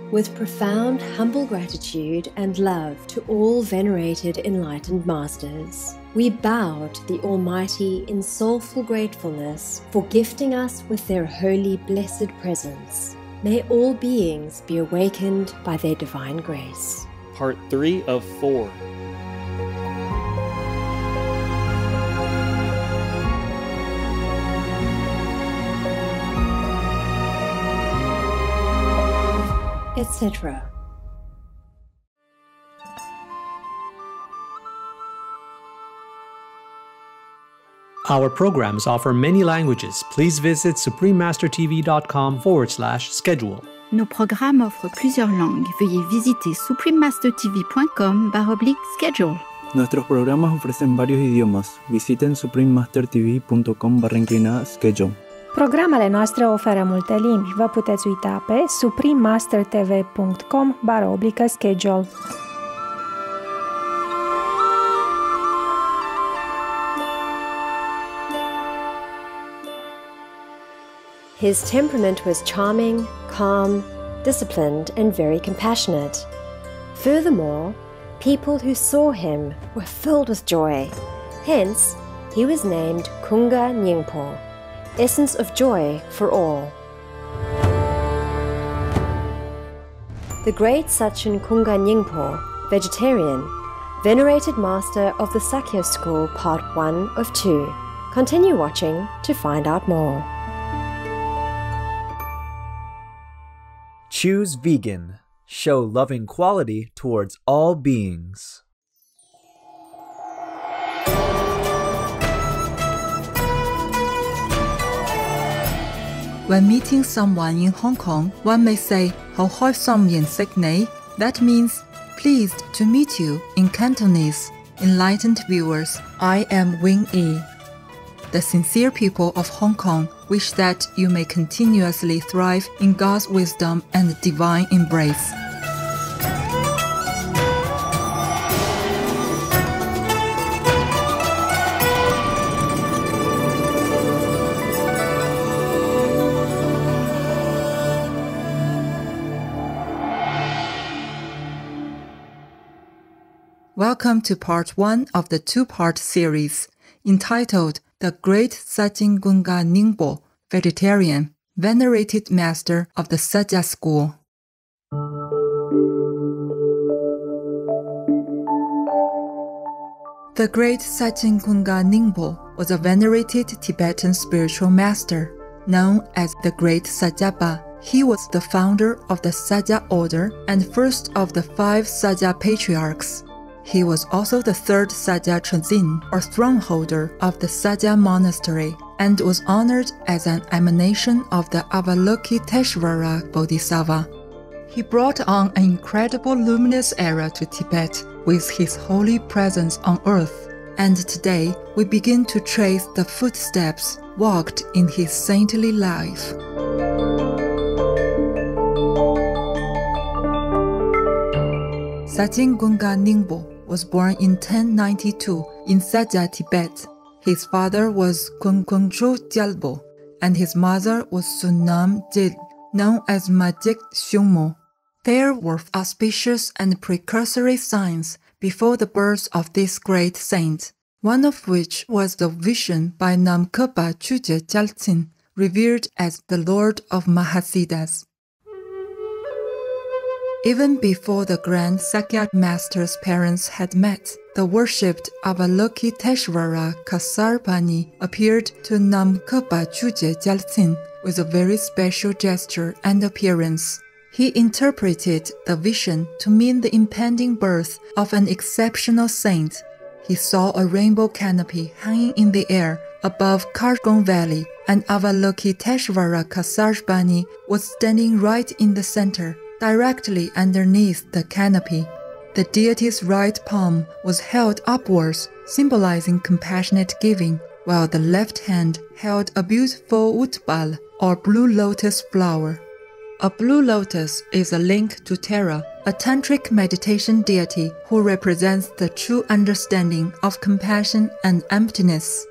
With profound, humble gratitude and love to all venerated enlightened masters, we bow to the Almighty in soulful gratefulness for gifting us with their holy, blessed presence. May all beings be awakened by their divine grace. Part 3 of 4. Etc. Our programs offer many languages. Please visit suprememastertv.com/schedule. Nos programmes offrent plusieurs langues. Veuillez visiter suprememastertv.com/schedule. Nuestros programas ofrecen varios idiomas. Visiten suprememastertv.com/schedule. Programele noastre oferă multe limbi. Vă puteți uita pe suprememastertv.com/schedule. His temperament was charming, calm, disciplined, and very compassionate. Furthermore, people who saw him were filled with joy. Hence, he was named Kunga Nyingpo, essence of joy for all. The great Sachen Kunga Nyingpo, vegetarian, venerated master of the Sakya school, part 1 of 2. Continue watching to find out more. Choose vegan. Show loving quality towards all beings. When meeting someone in Hong Kong, one may say, "Hau hoi som yin sik nei." That means, "Pleased to meet you" in Cantonese. Enlightened viewers, I am Wing Yi. The sincere people of Hong Kong wish that you may continuously thrive in God's wisdom and divine embrace. Welcome to part 1 of the two-part series, entitled The Great Sachen Kunga Nyingpo, Vegetarian, Venerated Master of the Sakya School. The great Sachen Kunga Nyingpo was a venerated Tibetan spiritual master, known as the Great Sakyapa. He was the founder of the Sakya order and first of the 5 Sakya patriarchs. He was also the third Sakya Chazin, or throne holder of the Sakya monastery, and was honored as an emanation of the Avalokiteshvara Bodhisattva. He brought on an incredible luminous era to Tibet with his holy presence on earth, and today we begin to trace the footsteps walked in his saintly life. Sachen Kunga Nyingpo was born in 1092 in Sakya, Tibet. His father was Kunkunchu Gyalpo, and his mother was Sunam Jil, known as Majik Shungmo. There were auspicious and precursory signs before the birth of this great saint, one of which was the vision by Namkapa Chuje Gyaltsin, revered as the Lord of Mahasiddhas. Even before the grand Sakya master's parents had met, the worshipped Avalokiteshvara Kasarpani appeared to Namkapa Chuje Gyaltsin with a very special gesture and appearance. He interpreted the vision to mean the impending birth of an exceptional saint. He saw a rainbow canopy hanging in the air above Kargong Valley, and Avalokiteshvara Kasarpani was standing right in the center, directly underneath the canopy. The deity's right palm was held upwards, symbolizing compassionate giving, while the left hand held a beautiful utbal, or blue lotus flower. A blue lotus is a link to Tara, a tantric meditation deity who represents the true understanding of compassion and emptiness.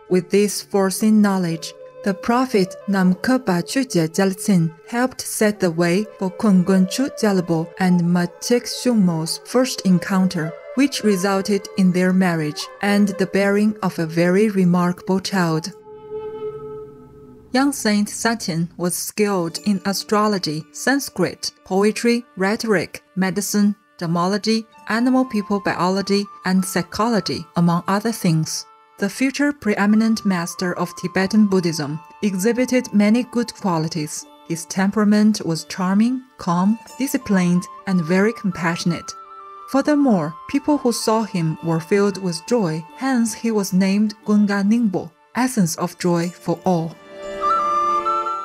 With this foreseen knowledge, The prophet Namkpa Chuje Gyaltsen helped set the way for Kungunchu Gyalbo and Macheksumo's first encounter, which resulted in their marriage and the bearing of a very remarkable child. Young Saint Sachen was skilled in astrology, Sanskrit, poetry, rhetoric, medicine, gemology, animal people biology, and psychology, among other things. The future preeminent master of Tibetan Buddhism exhibited many good qualities. His temperament was charming, calm, disciplined, and very compassionate. Furthermore, people who saw him were filled with joy, hence he was named Kunga Nyingpo, essence of joy for all.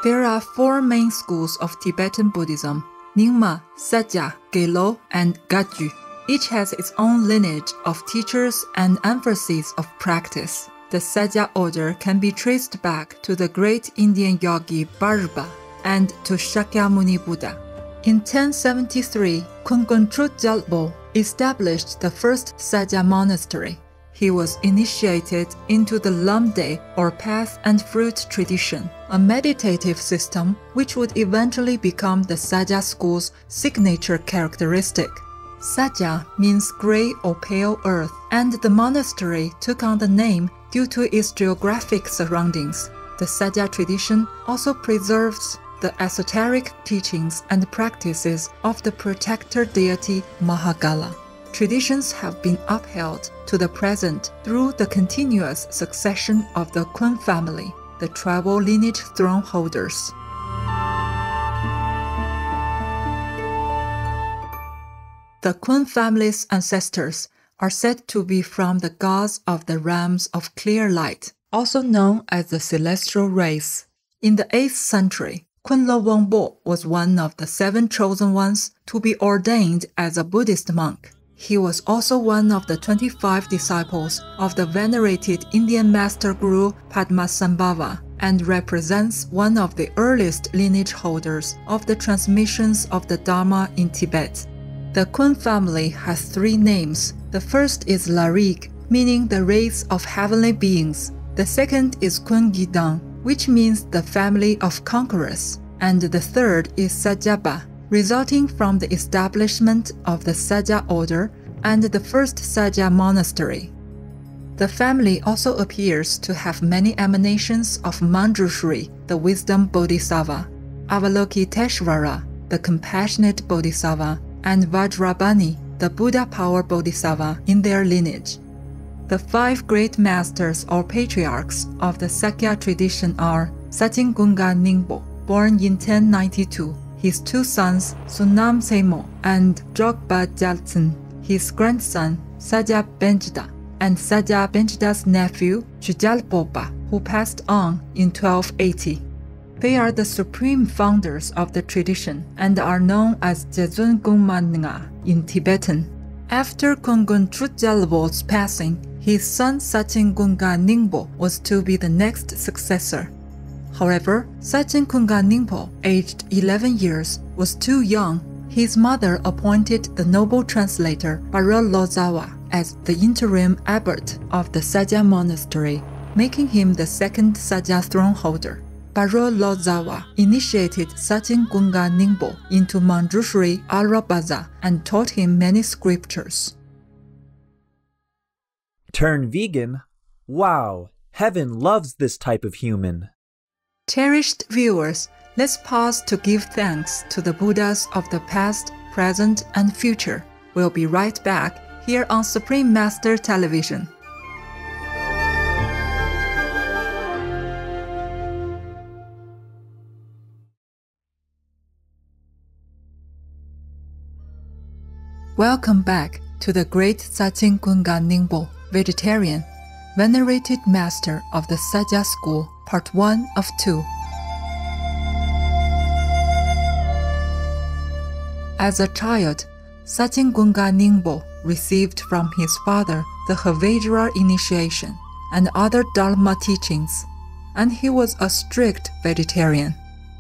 There are 4 main schools of Tibetan Buddhism: Nyingma, Sakya, Gelo, and Gaju. Each has its own lineage of teachers and emphasis of practice. The Sakya order can be traced back to the great Indian yogi Bharba and to Shakyamuni Buddha. In 1073, Kungunchu Gyalpo established the first Sakya monastery. He was initiated into the Lamde or path and fruit tradition, a meditative system which would eventually become the Sakya school's signature characteristic. Sakya means gray or pale earth, and the monastery took on the name due to its geographic surroundings. The Sakya tradition also preserves the esoteric teachings and practices of the protector deity Mahagala. Traditions have been upheld to the present through the continuous succession of the Kun family, the tribal lineage throne holders. The Kun family's ancestors are said to be from the gods of the realms of clear light, also known as the celestial race. In the 8th century, Kunlo Wangbo was one of the 7 chosen ones to be ordained as a Buddhist monk. He was also one of the 25 disciples of the venerated Indian master guru Padmasambhava and represents one of the earliest lineage holders of the transmissions of the Dharma in Tibet. The Kun family has 3 names. The first is Larig, meaning the race of heavenly beings. The second is Kungidang, which means the family of conquerors. And the third is Sakyaba, resulting from the establishment of the Sakya order and the first Sakya monastery. The family also appears to have many emanations of Manjushri, the wisdom bodhisattva, Avalokiteshvara, the compassionate bodhisattva, and Vajrabhani, the Buddha power bodhisattva, in their lineage. The 5 great masters or patriarchs of the Sakya tradition are Sachen Kunga Nyingpo, born in 1092, his 2 sons Sunam Semo and Drogpa Gyaltsen, his grandson Sakya Benjida, and Sakya Benjida's nephew Gyalpopa, who passed on in 1280. They are the supreme founders of the tradition and are known as Jezun Gungmanga in Tibetan. After Kungunchu Gyalpo's passing, his son Sachen Kunga Nyingpo was to be the next successor. However, Sachen Kunga Nyingpo, aged 11 years, was too young. His mother appointed the noble translator Baro Lozawa as the interim abbot of the Sakya monastery, making him the second Sakya throne holder. Baro Lozawa initiated Sachen Kunga Nyingpo into Manjushri Arabaza and taught him many scriptures. Turn vegan? Wow, heaven loves this type of human. Cherished viewers, let's pause to give thanks to the Buddhas of the past, present, and future. We'll be right back here on Supreme Master Television. Welcome back to the great Sachen Kunga Nyingpo, vegetarian, venerated master of the Sakya school, part 1 of 2. As a child, Sachen Kunga Nyingpo received from his father the Havajra initiation and other Dharma teachings, and he was a strict vegetarian.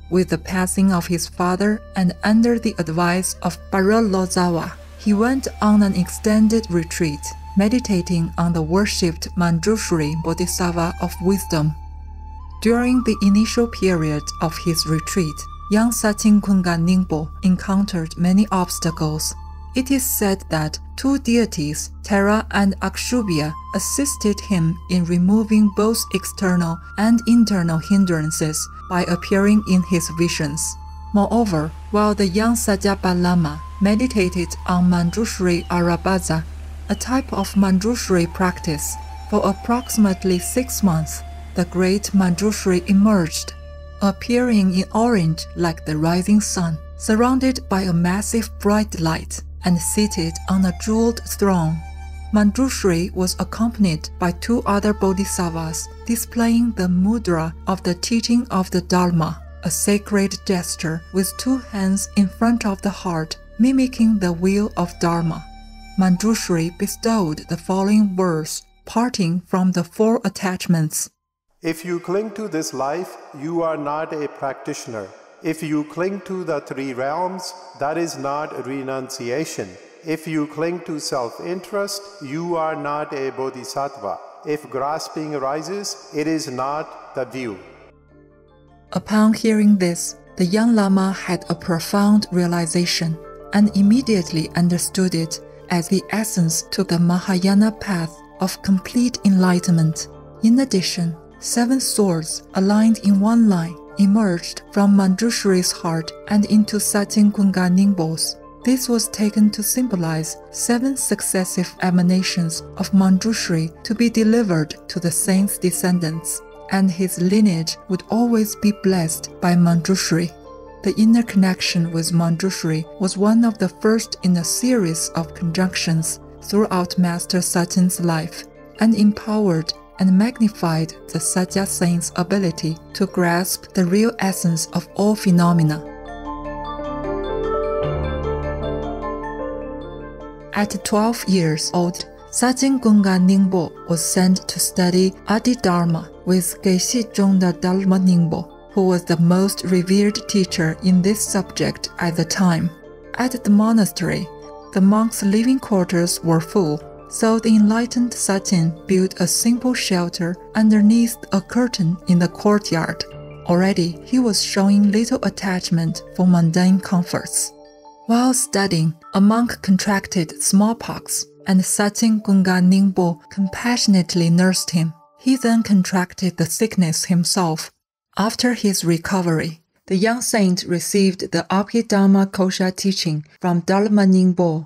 With the passing of his father and under the advice of Baro Lozawa, he went on an extended retreat, meditating on the worshipped Manjushri Bodhisattva of wisdom. During the initial period of his retreat, young Sachen Kunga Nyingpo encountered many obstacles. It is said that two deities, Terra and Akshubhya, assisted him in removing both external and internal hindrances by appearing in his visions. Moreover, while the young Sajjapa Lama meditated on Manjushri Arabhaja, a type of Manjushri practice, for approximately 6 months, the great Manjushri emerged, appearing in orange like the rising sun, surrounded by a massive bright light, and seated on a jeweled throne. Manjushri was accompanied by 2 other bodhisattvas displaying the mudra of the teaching of the Dharma, a sacred gesture with 2 hands in front of the heart, mimicking the wheel of Dharma. Manjushri bestowed the following words, parting from the 4 attachments. If you cling to this life, you are not a practitioner. If you cling to the 3 realms, that is not renunciation. If you cling to self-interest, you are not a bodhisattva. If grasping arises, it is not the view. Upon hearing this, the young Lama had a profound realization and immediately understood it as the essence to the Mahayana path of complete enlightenment. In addition, 7 swords aligned in one line emerged from Manjushri's heart and into Sachen Kunga Nyingpo's. This was taken to symbolize 7 successive emanations of Manjushri to be delivered to the saint's descendants, and his lineage would always be blessed by Manjushri. The inner connection with Manjushri was one of the first in a series of conjunctions throughout Master Sachen's life, and empowered and magnified the Sakya saint's ability to grasp the real essence of all phenomena. At 12 years old, Sachen Kunga Nyingpo was sent to study Adidharma with Geshe Zhongda Dalma Nyingpo, who was the most revered teacher in this subject at the time. At the monastery, the monks' living quarters were full, so the enlightened Sachen built a simple shelter underneath a curtain in the courtyard. Already, he was showing little attachment for mundane comforts. While studying, a monk contracted smallpox, and Sachen Kunga Nyingpo compassionately nursed him. He then contracted the sickness himself. After his recovery, the young saint received the Abhidhamma Kosha teaching from Dalma Nyingpo.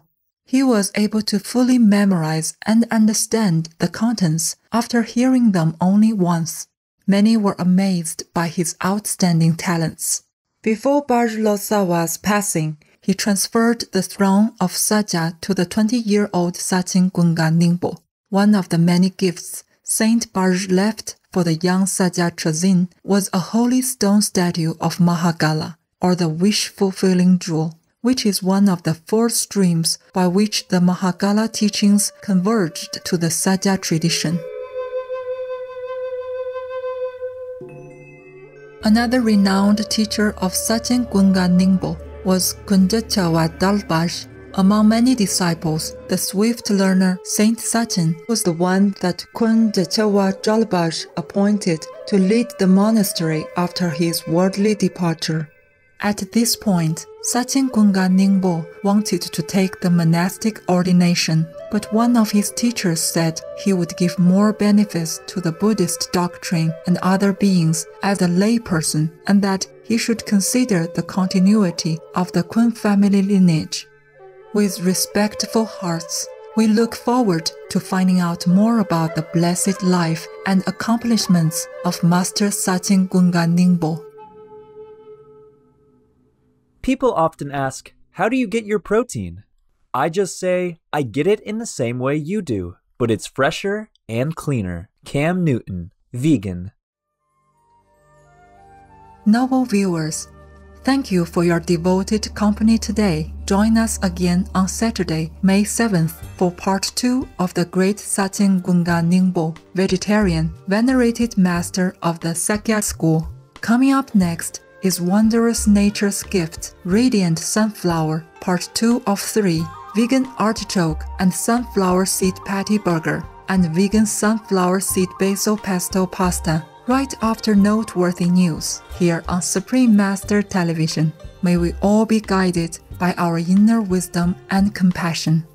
He was able to fully memorize and understand the contents after hearing them only once. Many were amazed by his outstanding talents. Before Vajrasattva's passing, he transferred the throne of Sakya to the 20-year-old Sachen Kunga Nyingpo. One of the many gifts Saint Vajra left for the young Sakya Trazin was a holy stone statue of Mahagala, or the wish-fulfilling jewel, which is one of the 4 streams by which the Mahagala teachings converged to the Sakya tradition. Another renowned teacher of Sachen Kunga Nyingpo was Kunjachawa Dalbaj. Among many disciples, the swift learner Saint Sachen was the one that Kunjachawa Dalbaj appointed to lead the monastery after his worldly departure. At this point, Sachen Kunga Nyingpo wanted to take the monastic ordination, but one of his teachers said he would give more benefits to the Buddhist doctrine and other beings as a layperson, and that he should consider the continuity of the Kun family lineage. With respectful hearts, we look forward to finding out more about the blessed life and accomplishments of Master Sachen Kunga Nyingpo. People often ask, how do you get your protein? I just say, I get it in the same way you do, but it's fresher and cleaner. Cam Newton, vegan. Noble viewers, thank you for your devoted company today. Join us again on Saturday, May 7th for part 2 of the great Sachen Kunga Nyingpo, vegetarian, venerated master of the Sakya school. Coming up next is Wondrous Nature's Gift, Radiant Sunflower, part 2 of 3, vegan artichoke and sunflower seed patty burger, and vegan sunflower seed basil pesto pasta. right after noteworthy news here on Supreme Master Television. May we all be guided by our inner wisdom and compassion.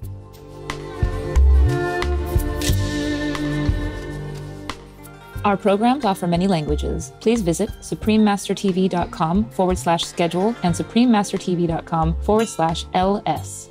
Our programs offer many languages. Please visit suprememastertv.com/schedule and suprememastertv.com/LS.